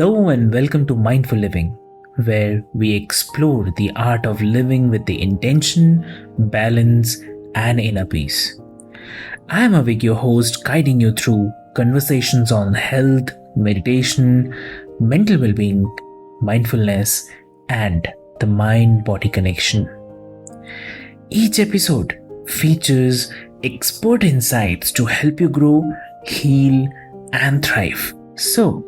Hello and welcome to Mindful Living, where we explore the art of living with the intention, balance, and inner peace. I am Avik, your host, guiding you through conversations on health, meditation, mental well being, mindfulness, and the mind body connection. Each episode features expert insights to help you grow, heal, and thrive. So,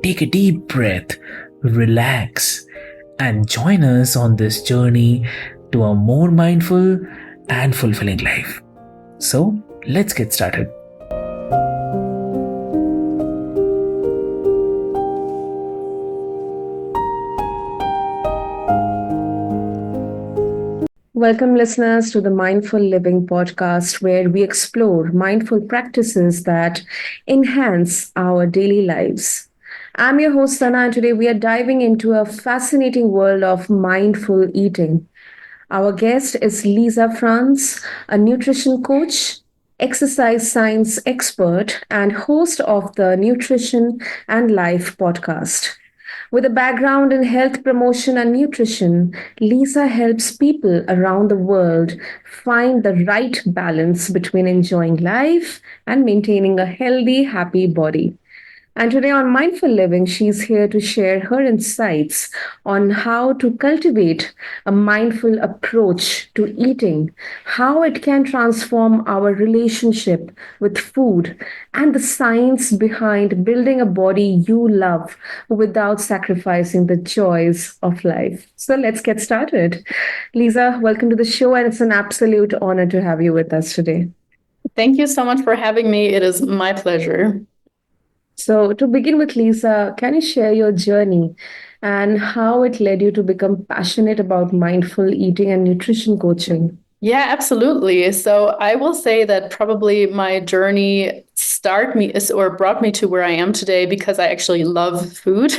take a deep breath, relax, and join us on this journey to a more mindful and fulfilling life. So, let's get started. Welcome, listeners, to the Mindful Living podcast, where we explore mindful practices that enhance our daily lives. I'm your host, Sana, and today we are diving into a fascinating world of mindful eating. Our guest is Lisa Franz, a nutrition coach, exercise science expert, and host of the Nutrition and Life podcast. With a background in health promotion and nutrition, Lisa helps people around the world find the right balance between enjoying life and maintaining a healthy, happy body. And today on Mindful Living, she's here to share her insights on how to cultivate a mindful approach to eating, how it can transform our relationship with food, and the science behind building a body you love without sacrificing the joys of life. So let's get started. Lisa, welcome to the show, and it's an absolute honor to have you with us today. Thank you so much for having me. It is my pleasure. So, to begin with, Lisa, can you share your journey and how it led you to become passionate about mindful eating and nutrition coaching? Yeah, absolutely. So I will say that probably my journey brought me to where I am today because I actually love food.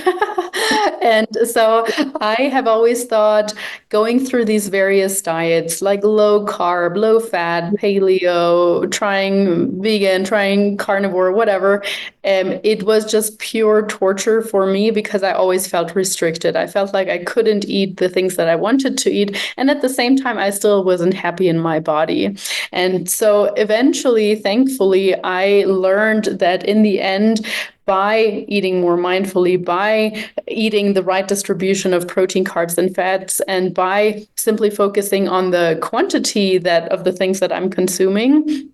And so I have always thought going through these various diets like low carb, low fat, paleo, trying vegan, trying carnivore, whatever, it was just pure torture for me because I always felt restricted. I felt like I couldn't eat the things that I wanted to eat. And at the same time, I still wasn't happy in my body. And so eventually, thankfully, I learned that in the end, by eating more mindfully, by eating the right distribution of protein, carbs, and fats, and by simply focusing on the quantity of the things that I'm consuming,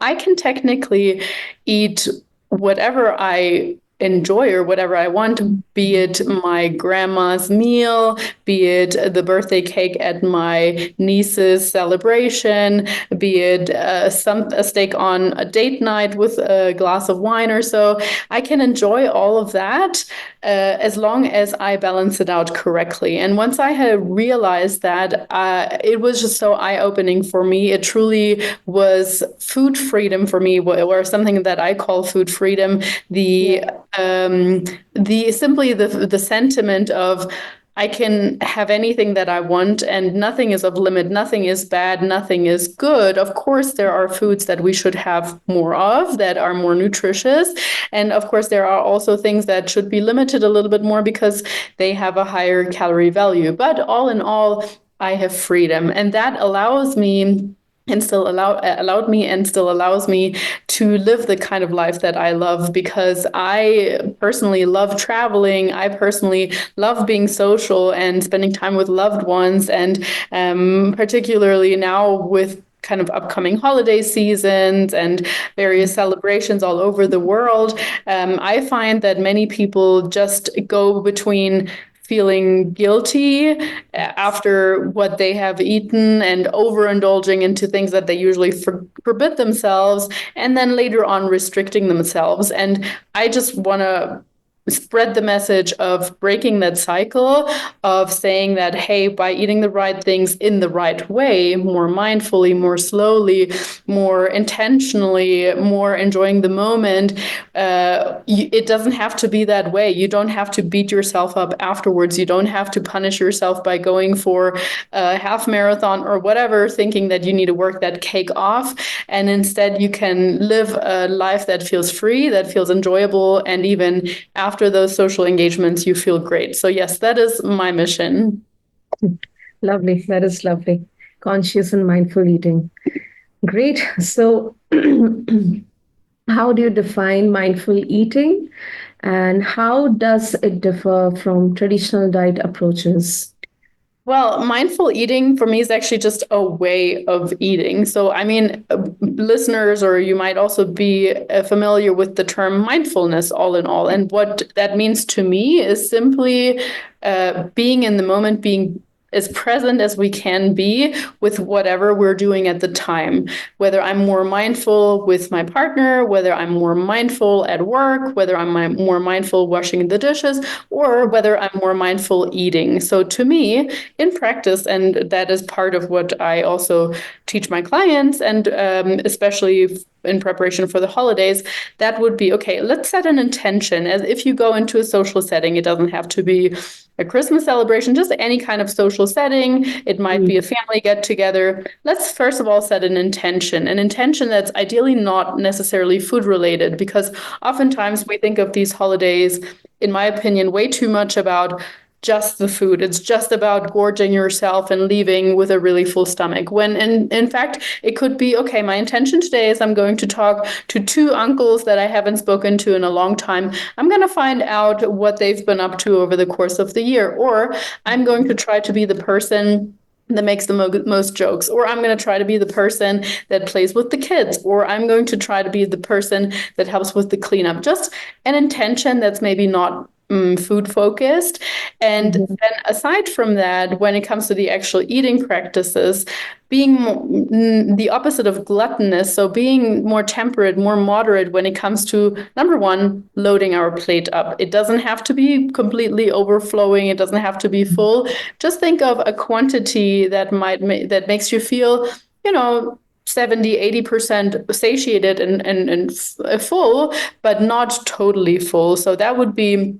I can technically eat whatever I enjoy or whatever I want, be it my grandma's meal, be it the birthday cake at my niece's celebration, be it a steak on a date night with a glass of wine or so. I can enjoy all of that as long as I balance it out correctly. And once I had realized that, it was just so eye-opening for me. It truly was food freedom for me, or something that I call food freedom. The sentiment of I can have anything that I want and nothing is off limit, nothing is bad, nothing is good. Of course, there are foods that we should have more of that are more nutritious. And of course, there are also things that should be limited a little bit more because they have a higher calorie value. But all in all, I have freedom, and that allows me and still allowed me and still allows me to live the kind of life that I love, because I personally love traveling. I personally love being social and spending time with loved ones, and particularly now with kind of upcoming holiday seasons and various celebrations all over the world, I find that many people just go between feeling guilty after what they have eaten and overindulging into things that they usually forbid themselves, and then later on restricting themselves. And I just want to spread the message of breaking that cycle of saying that, hey, by eating the right things in the right way, more mindfully, more slowly, more intentionally, more enjoying the moment, it doesn't have to be that way. You don't have to beat yourself up afterwards. You don't have to punish yourself by going for a half marathon or whatever, thinking that you need to work that cake off. And instead, you can live a life that feels free, that feels enjoyable, and even after after those social engagements, you feel great. So yes, that is my mission. Lovely. That is lovely. Conscious and mindful eating. Great. So, how do you define mindful eating and how does it differ from traditional diet approaches? Well, mindful eating for me is actually just a way of eating. So, I mean, listeners, or you might also be familiar with the term mindfulness, all in all. And what that means to me is simply being in the moment, being as present as we can be with whatever we're doing at the time. Whether I'm more mindful with my partner, whether I'm more mindful at work, whether I'm more mindful washing the dishes, or whether I'm more mindful eating. So to me, in practice, and that is part of what I also teach my clients, and especially in preparation for the holidays, that would be, okay, let's set an intention. As if you go into a social setting, it doesn't have to be a Christmas celebration, just any kind of social setting. It might be a family get together. Let's first of all set an intention that's ideally not necessarily food related, because oftentimes we think of these holidays, in my opinion, way too much about just the food. It's just about gorging yourself and leaving with a really full stomach. When in fact, it could be, okay, my intention today is I'm going to talk to two uncles that I haven't spoken to in a long time. I'm going to find out what they've been up to over the course of the year. Or I'm going to try to be the person that makes the most jokes, or I'm going to try to be the person that plays with the kids, or I'm going to try to be the person that helps with the cleanup. Just an intention that's maybe not food focused. And then aside from that, when it comes to the actual eating practices, being the opposite of gluttonous, so being more temperate, more moderate when it comes to, number one, loading our plate up. It doesn't have to be completely overflowing. It doesn't have to be full. Just think of a quantity that that makes you feel, 70, 80% satiated and full, but not totally full. So that would be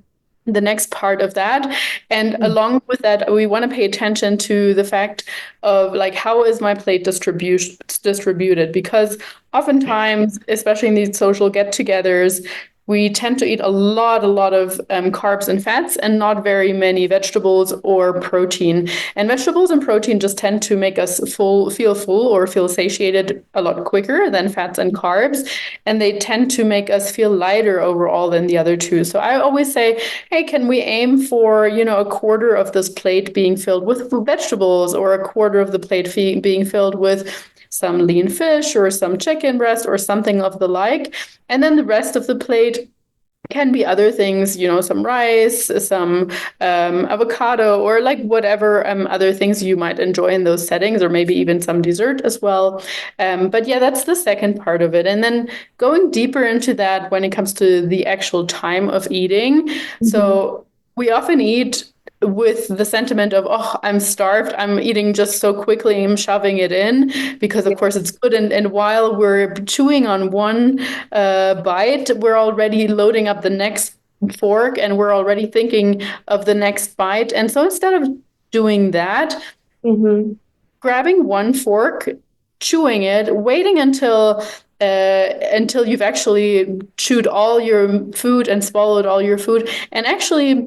the next part of that. And along with that, we want to pay attention to the fact of, like, how is my plate distributed? Because oftentimes, especially in these social get-togethers, we tend to eat a lot of carbs and fats and not very many vegetables or protein. And vegetables and protein just tend to make us feel full or feel satiated a lot quicker than fats and carbs. And they tend to make us feel lighter overall than the other two. So I always say, hey, can we aim for, a quarter of this plate being filled with vegetables, or a quarter of the plate being filled with some lean fish or some chicken breast or something of the like. And then the rest of the plate can be other things, some rice, some avocado, or like whatever other things you might enjoy in those settings, or maybe even some dessert as well. But yeah, that's the second part of it. And then going deeper into that when it comes to the actual time of eating. So we often eat with the sentiment of, oh, I'm starved, I'm eating just so quickly, I'm shoving it in because of course it's good. And while we're chewing on one bite, we're already loading up the next fork and we're already thinking of the next bite. And so instead of doing that, grabbing one fork, chewing it, waiting until you've actually chewed all your food and swallowed all your food, and actually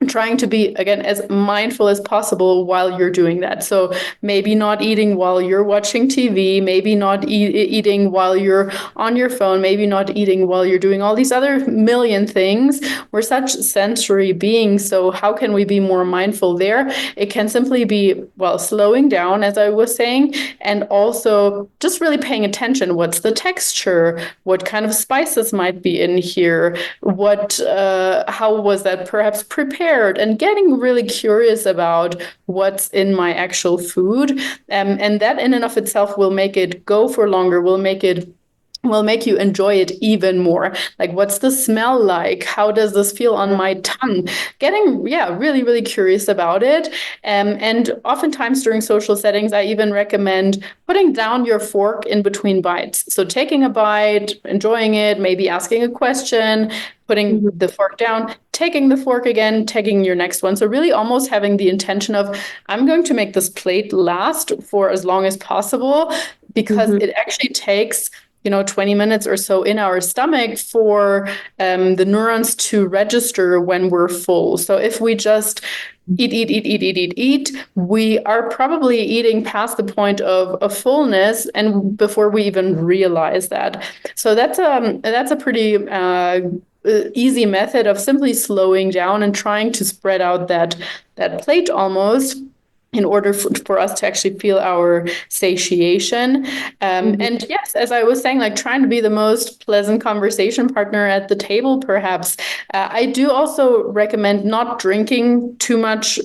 trying to be, again, as mindful as possible while you're doing that. So maybe not eating while you're watching TV, maybe not eating while you're on your phone, maybe not eating while you're doing all these other million things. We're such sensory beings, so how can we be more mindful there? It can simply be, well, slowing down, as I was saying, and also just really paying attention. What's the texture? What kind of spices might be in here? How was that perhaps prepared? And getting really curious about what's in my actual food. And that in and of itself will make it go for longer, will make you enjoy it even more. Like, what's the smell like? How does this feel on my tongue? Getting, really, really curious about it. And oftentimes during social settings, I even recommend putting down your fork in between bites. So taking a bite, enjoying it, maybe asking a question, putting the fork down, taking the fork again, taking your next one. So really almost having the intention of, I'm going to make this plate last for as long as possible, because it actually takes 20 minutes or so in our stomach for the neurons to register when we're full. So if we just eat, we are probably eating past the point of fullness, and before we even realize that. So that's a pretty easy method of simply slowing down and trying to spread out that plate almost, in order for us to actually feel our satiation. And yes, as I was saying, like trying to be the most pleasant conversation partner at the table, perhaps. I do also recommend not drinking too much,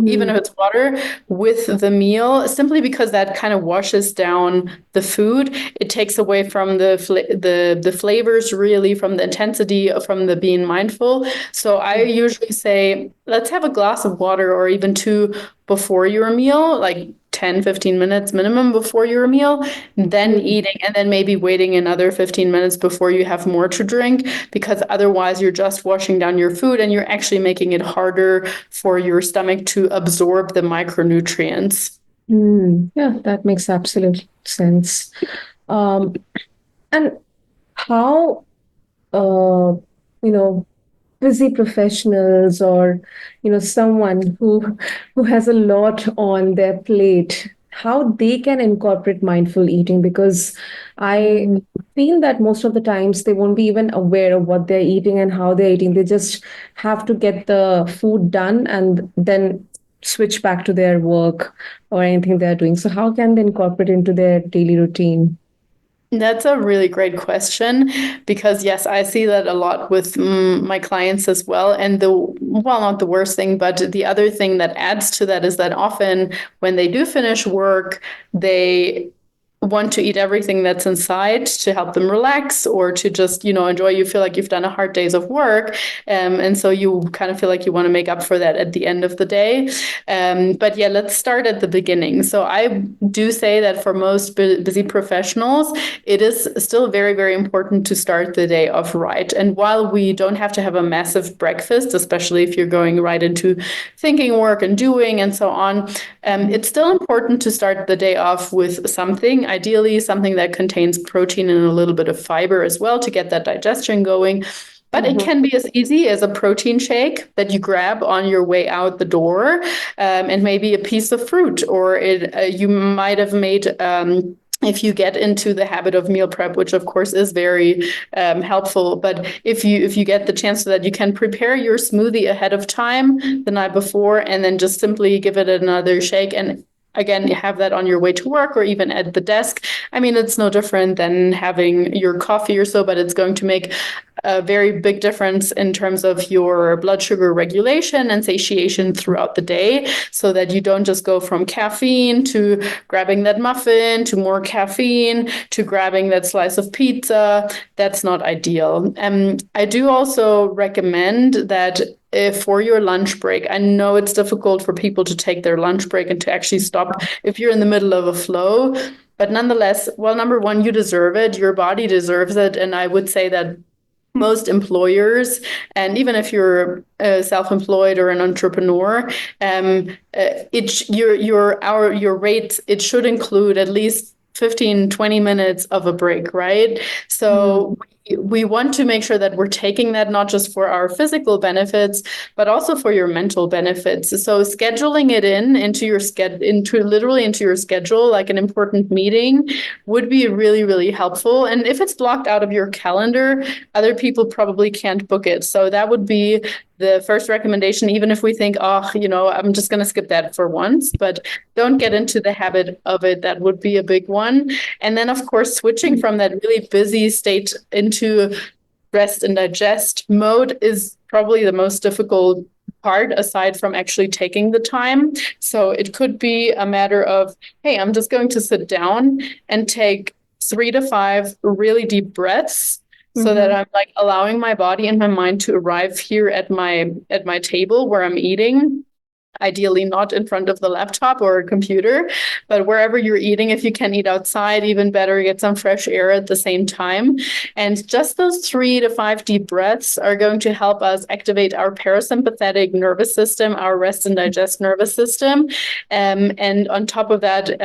even if it's water, with the meal, simply because that kind of washes down the food. It takes away from the flavors, really, from the intensity, from the being mindful. So I usually say, let's have a glass of water or even two before your meal, like 10, 15 minutes minimum before your meal, then eating, and then maybe waiting another 15 minutes before you have more to drink, because otherwise you're just washing down your food and you're actually making it harder for your stomach to absorb the micronutrients. Yeah, that makes absolute sense. And how, uh, you know, busy professionals, or someone who has a lot on their plate, how they can incorporate mindful eating, because I feel that most of the times they won't be even aware of what they're eating and how they're eating. They just have to get the food done and then switch back to their work or anything they're doing. So how can they incorporate into their daily routine? That's a really great question, because yes, I see that a lot with my clients as well. And not the worst thing, but the other thing that adds to that is that often when they do finish work, they want to eat everything that's inside to help them relax, or to just enjoy. You feel like you've done a hard days of work, and so you kind of feel like you want to make up for that at the end of the day. But yeah, let's start at the beginning. So I do say that for most busy professionals, it is still very, very important to start the day off right. And while we don't have to have a massive breakfast, especially if you're going right into thinking, work, and doing and so on, it's still important to start the day off with something, ideally something that contains protein and a little bit of fiber as well, to get that digestion going. But it can be as easy as a protein shake that you grab on your way out the door, and maybe a piece of fruit, or you might have made. If you get into the habit of meal prep, which of course is very helpful, but if you get the chance so that you can prepare your smoothie ahead of time the night before, and then just simply give it another shake, and again, have that on your way to work or even at the desk. I mean, it's no different than having your coffee or so, but it's going to make a very big difference in terms of your blood sugar regulation and satiation throughout the day, so that you don't just go from caffeine to grabbing that muffin, to more caffeine, to grabbing that slice of pizza. That's not ideal. I do also recommend that for your lunch break. I know it's difficult for people to take their lunch break and to actually stop if you're in the middle of a flow. But nonetheless, well, number one, you deserve it. Your body deserves it. And I would say that most employers, and even if you're self-employed or an entrepreneur, your rate, it should include at least 15, 20 minutes of a break, right? So we want to make sure that we're taking that not just for our physical benefits, but also for your mental benefits. So scheduling it into your schedule, like an important meeting, would be really, really helpful. And if it's blocked out of your calendar, other people probably can't book it. So that would be the first recommendation, even if we think, I'm just going to skip that for once, but don't get into the habit of it. That would be a big one. And then, of course, switching from that really busy state into rest and digest mode is probably the most difficult part, aside from actually taking the time. So it could be a matter of, hey, I'm just going to sit down and take 3 to 5 really deep breaths, so that I'm like allowing my body and my mind to arrive here at my table where I'm eating. ideally not in front of the laptop or a computer, but wherever you're eating, if you can eat outside, even better, get some fresh air at the same time. And just those 3 to 5 deep breaths are going to help us activate our parasympathetic nervous system, our rest and digest nervous system. And on top of that,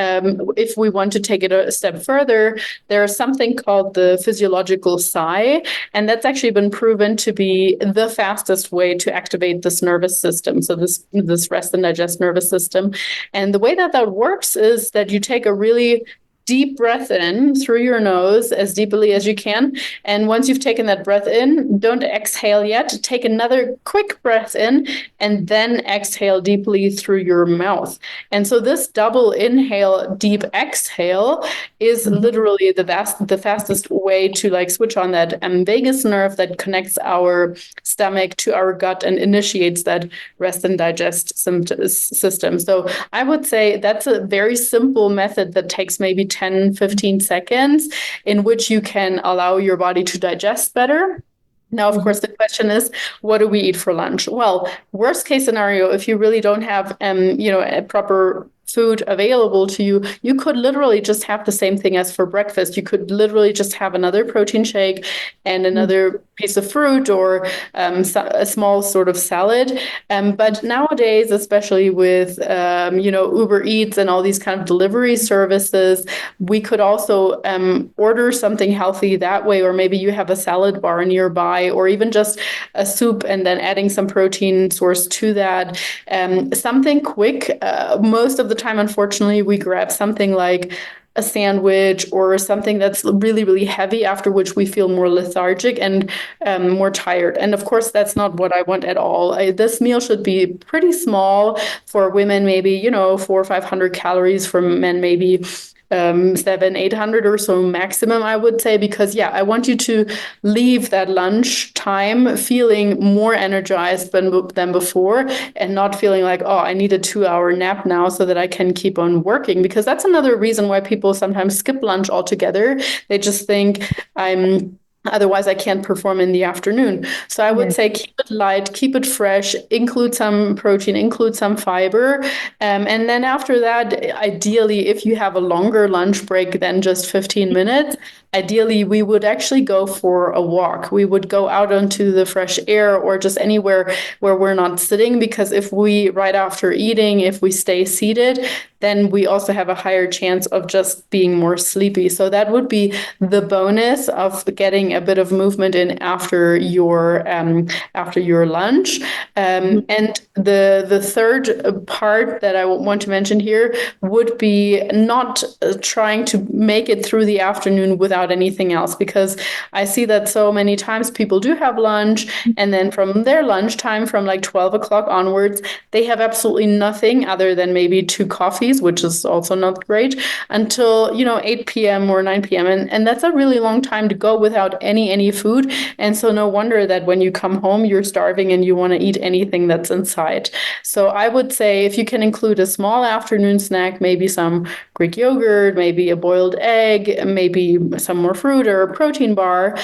if we want to take it a step further, there's something called the physiological sigh, and that's actually been proven to be the fastest way to activate this nervous system. So this rest and digest nervous system. And the way that works is that you take a really deep breath in through your nose as deeply as you can. And once you've taken that breath in, don't exhale yet. Take another quick breath in and then exhale deeply through your mouth. And so this double inhale, deep exhale is literally the fastest way to like switch on that vagus nerve that connects our stomach to our gut and initiates that rest and digest system. So I would say that's a very simple method that takes maybe 10, 15 seconds in which you can allow your body to digest better. Now, of course, the question is, what do we eat for lunch? Well, worst case scenario, if you really don't have, a proper food available to you, you could literally just have the same thing as for breakfast. You could literally just have another protein shake and another piece of fruit or a small sort of salad. But nowadays, especially with, Uber Eats and all these kind of delivery services, we could also order something healthy that way, or maybe you have a salad bar nearby, or even just a soup and then adding some protein source to that. Something quick. Most of the time, unfortunately, we grab something like a sandwich or something that's really, really heavy, after which we feel more lethargic and more tired. And of course, that's not what I want at all. This meal should be pretty small. For women, maybe, 400 or 500 calories. For men, maybe 700-800 or so maximum, I would say, because I want you to leave that lunch time feeling more energized than before, and not feeling like, oh, I need a 2-hour nap now so that I can keep on working, because that's another reason why people sometimes skip lunch altogether. They just think, otherwise I can't perform in the afternoon. So I would say keep it light, keep it fresh, include some protein, include some fiber. And then after that, ideally, if you have a longer lunch break than just 15 minutes, ideally, we would actually go for a walk. We would go out onto the fresh air, or just anywhere where we're not sitting, because if we, right after eating, if we stay seated, then we also have a higher chance of just being more sleepy. So that would be the bonus of getting a bit of movement in after your lunch. And the third part that I want to mention here would be not trying to make it through the afternoon without anything else, because I see that so many times people do have lunch, and then from their lunchtime, from like 12 o'clock onwards, they have absolutely nothing other than maybe 2 coffees, which is also not great, until 8 p.m. or 9 p.m. And that's a really long time to go without any food. And so no wonder that when you come home, you're starving and you want to eat anything that's inside. So I would say, if you can include a small afternoon snack, maybe some Greek yogurt, maybe a boiled egg, maybe some more fruit or a protein bar,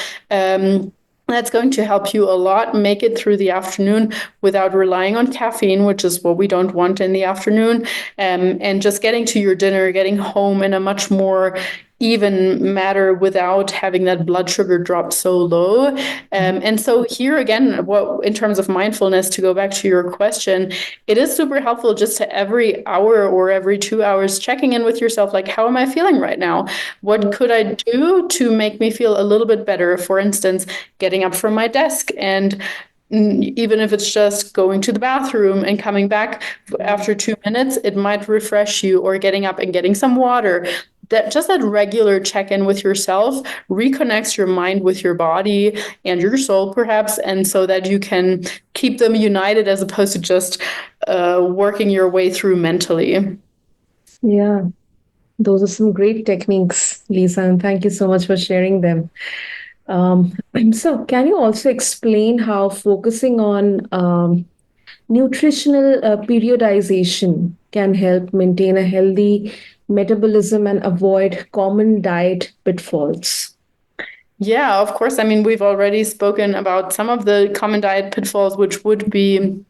that's going to help you a lot make it through the afternoon without relying on caffeine, which is what we don't want in the afternoon, and just getting to your dinner, getting home in a much more even matter without having that blood sugar drop so low. And so here again, in terms of mindfulness, to go back to your question, it is super helpful just to every hour or every 2 hours checking in with yourself, like, how am I feeling right now? What could I do to make me feel a little bit better? For instance, getting up from my desk, and even if it's just going to the bathroom and coming back after 2 minutes, it might refresh you, or getting up and getting some water. That regular check-in with yourself reconnects your mind with your body and your soul, perhaps, and so that you can keep them united, as opposed to just working your way through mentally. Yeah, those are some great techniques, Lisa, and thank you so much for sharing them. So can you also explain how focusing on nutritional periodization can help maintain a healthy metabolism and avoid common diet pitfalls? Yeah, of course. I mean, we've already spoken about some of the common diet pitfalls, which would be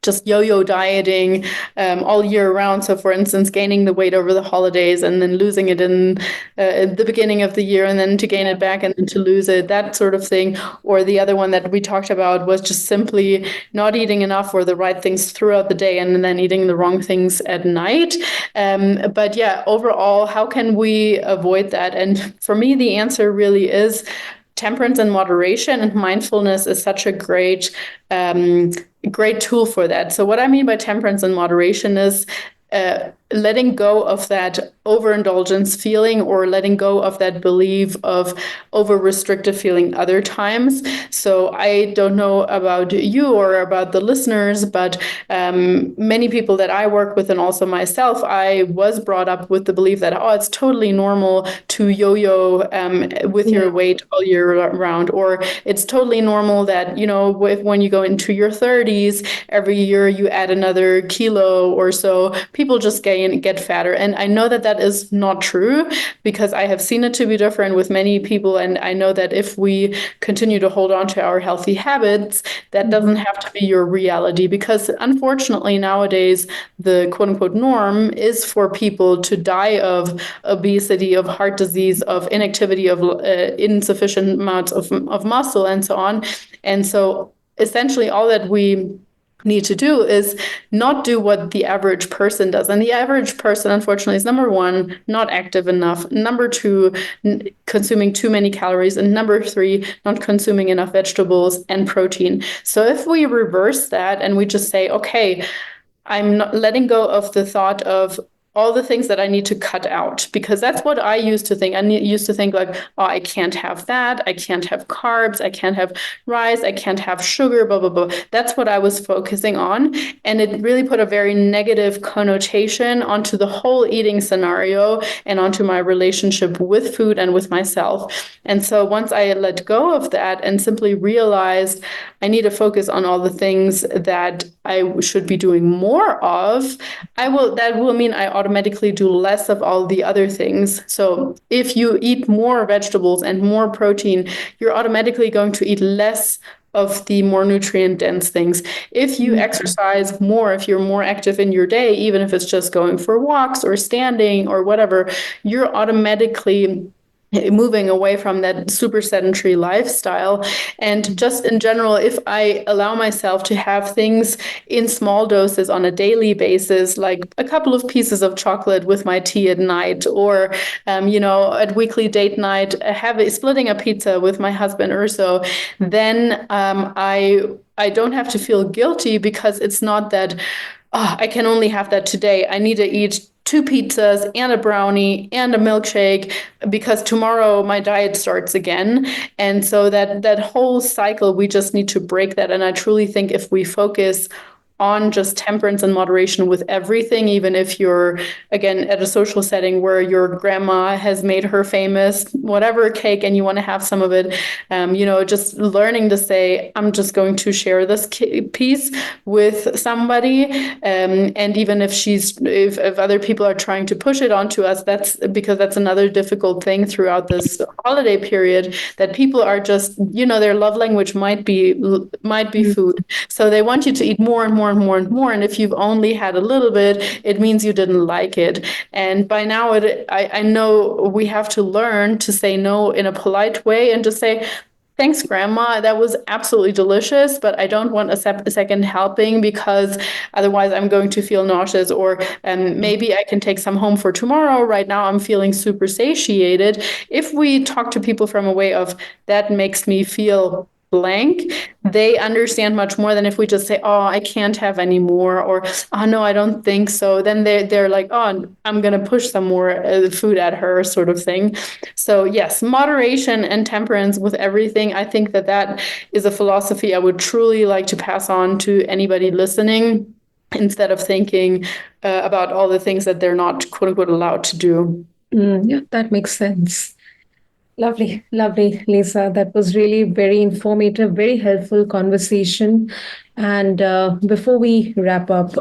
just yo-yo dieting all year round. So for instance, gaining the weight over the holidays and then losing it in the beginning of the year, and then to gain it back and then to lose it, that sort of thing. Or the other one that we talked about was just simply not eating enough or the right things throughout the day and then eating the wrong things at night. But yeah, overall, how can we avoid that? And for me, the answer really is temperance and moderation, and mindfulness is such a great tool for that. So what I mean by temperance and moderation is letting go of that overindulgence feeling, or letting go of that belief of over restrictive feeling other times. So I don't know about you or about the listeners, but many people that I work with, and also myself, I was brought up with the belief that, oh, it's totally normal to yo-yo with your weight all year round, or it's totally normal that, you know, when you go into your 30s, every year you add another kilo or so, people just get fatter. And I know that that is not true, because I have seen it to be different with many people. And I know that if we continue to hold on to our healthy habits, that doesn't have to be your reality, because unfortunately nowadays the quote unquote norm is for people to die of obesity, of heart disease, of inactivity, of insufficient amounts of muscle, and so on. And so essentially all that we need to do is not do what the average person does. And the average person, unfortunately, is number one, not active enough. Number two, consuming too many calories. And number three, not consuming enough vegetables and protein. So if we reverse that and we just say, okay, I'm not letting go of the thought of all the things that I need to cut out, because that's what I used to think. Used to think like, oh, I can't have that. I can't have carbs. I can't have rice. I can't have sugar, blah, blah, blah. That's what I was focusing on. And it really put a very negative connotation onto the whole eating scenario and onto my relationship with food and with myself. And so once I let go of that and simply realized I need to focus on all the things that I should be doing more of, that will mean I automatically do less of all the other things. So if you eat more vegetables and more protein, you're automatically going to eat less of the more nutrient dense things. If you exercise more, if you're more active in your day, even if it's just going for walks or standing or whatever, you're automatically moving away from that super sedentary lifestyle. And just in general, if I allow myself to have things in small doses on a daily basis, like a couple of pieces of chocolate with my tea at night, or at weekly date night, splitting a pizza with my husband or so, then I don't have to feel guilty, because it's not that, oh, I can only have that today. I need to eat 2 pizzas and a brownie and a milkshake, because tomorrow my diet starts again. And so that whole cycle, we just need to break that. And I truly think if we focus on just temperance and moderation with everything, even if you're, again, at a social setting where your grandma has made her famous whatever cake and you want to have some of it, just learning to say, I'm just going to share this piece with somebody. And even if other people are trying to push it onto us, that's because that's another difficult thing throughout this holiday period, that people are just, their love language might be food. So they want you to eat more and more and more and more. And if you've only had a little bit, it means you didn't like it. And by now, I know we have to learn to say no in a polite way and just say, thanks, Grandma. That was absolutely delicious, but I don't want a second helping, because otherwise I'm going to feel nauseous, or maybe I can take some home for tomorrow. Right now I'm feeling super satiated. If we talk to people from a way of, that makes me feel blank, they understand much more than if we just say, oh, I can't have any more, or oh, no, I don't think so. Then they're like, oh, I'm going to push some more food at her, sort of thing. So yes, moderation and temperance with everything. I think that is a philosophy I would truly like to pass on to anybody listening, instead of thinking about all the things that they're not, quote unquote, allowed to do. Yeah, that makes sense. Lovely, lovely, Lisa. That was really very informative, very helpful conversation. And before we wrap up,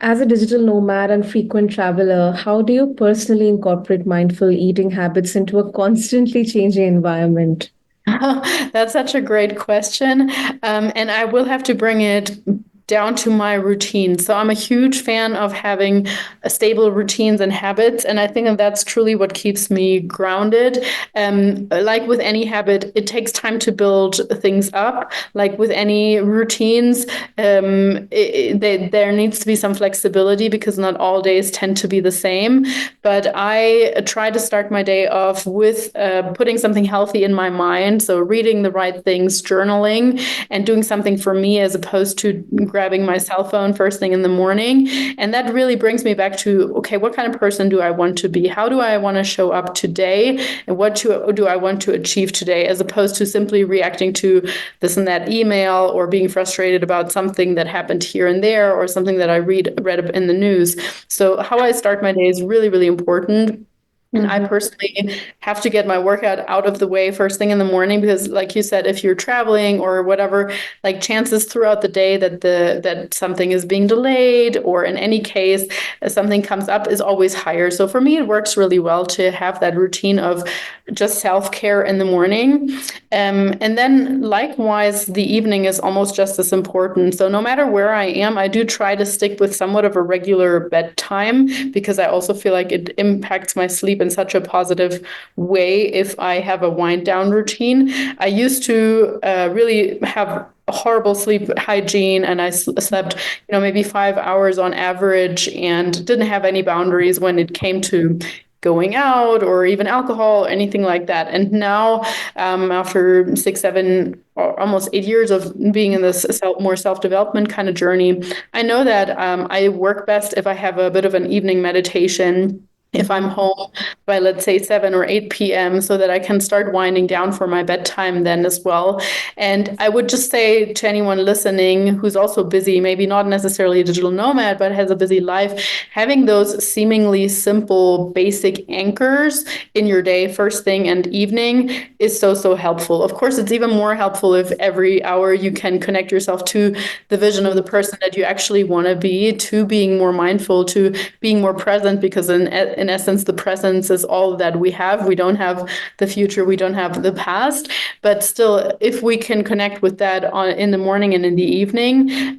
as a digital nomad and frequent traveler, how do you personally incorporate mindful eating habits into a constantly changing environment? That's such a great question. And I will have to bring it down to my routine. So I'm a huge fan of having stable routines and habits. And I think that that's truly what keeps me grounded. Like with any habit, it takes time to build things up. Like with any routines, there needs to be some flexibility because not all days tend to be the same. But I try to start my day off with putting something healthy in my mind. So reading the right things, journaling, and doing something for me as opposed to grabbing my cell phone first thing in the morning. And that really brings me back to, okay, what kind of person do I want to be? How do I want to show up today? And what do I want to achieve today, as opposed to simply reacting to this and that email or being frustrated about something that happened here and there or something that I read in the news. So how I start my day is really, really important. And I personally have to get my workout out of the way first thing in the morning because, like you said, if you're traveling or whatever, like chances throughout the day that something is being delayed or in any case something comes up is always higher. So for me, it works really well to have that routine of just self-care in the morning. And then likewise, the evening is almost just as important. So no matter where I am, I do try to stick with somewhat of a regular bedtime because I also feel like it impacts my sleep in such a positive way if I have a wind down routine. I used to really have horrible sleep hygiene and I slept, maybe 5 hours on average and didn't have any boundaries when it came to going out or even alcohol or anything like that. And now, after 6, 7, or almost 8 years of being in this more self-development kind of journey, I know that I work best if I have a bit of an evening meditation if I'm home by, let's say, 7 or 8 p.m., so that I can start winding down for my bedtime then as well. And I would just say to anyone listening who's also busy, maybe not necessarily a digital nomad, but has a busy life, having those seemingly simple, basic anchors in your day, first thing and evening, is so, so helpful. Of course, it's even more helpful if every hour you can connect yourself to the vision of the person that you actually want to be, to being more mindful, to being more present, because in essence, the presence is all that we have. We don't have the future, we don't have the past, but still, if we can connect with that in the morning and in the evening,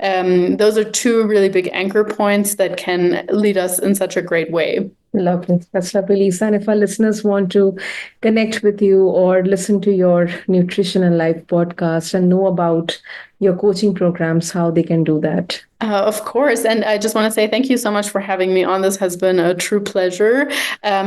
those are two really big anchor points that can lead us in such a great way. Lovely. That's lovely, Lisa. And if our listeners want to connect with you or listen to your Nutrition and Life podcast and know about your coaching programs, how they can do that? Of course. And I just want to say thank you so much for having me on. This has been a true pleasure.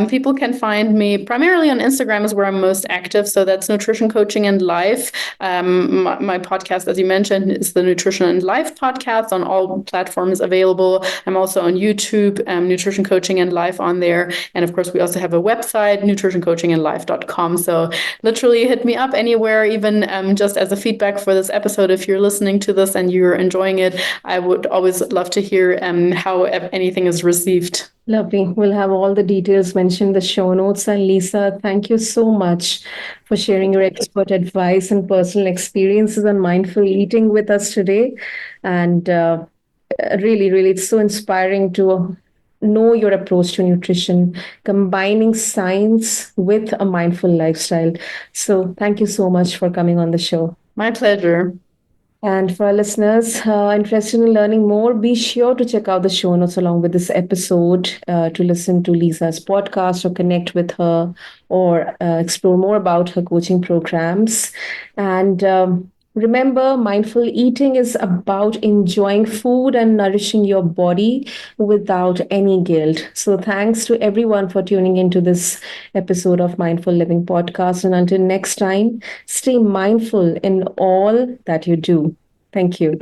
People can find me primarily on Instagram is where I'm most active. So that's Nutrition Coaching and Life. My podcast, as you mentioned, is the Nutrition and Life podcast on all platforms available. I'm also on YouTube, Nutrition Coaching and Life on there. And of course, we also have a website, nutritioncoachingandlife.com. So literally hit me up anywhere, even just as a feedback for this episode. If you're listening to this and you're enjoying it, I would always love to hear how anything is received. Lovely. We'll have all the details mentioned in the show notes. And Lisa, thank you so much for sharing your expert advice and personal experiences on mindful eating with us today. And really, really, it's so inspiring to know your approach to nutrition, combining science with a mindful lifestyle. So thank you so much for coming on the show. My pleasure. And for our listeners interested in learning more, be sure to check out the show notes along with this episode to listen to Lisa's podcast or connect with her or explore more about her coaching programs. And remember, mindful eating is about enjoying food and nourishing your body without any guilt. So thanks to everyone for tuning into this episode of Mindful Living Podcast. And until next time, stay mindful in all that you do. Thank you.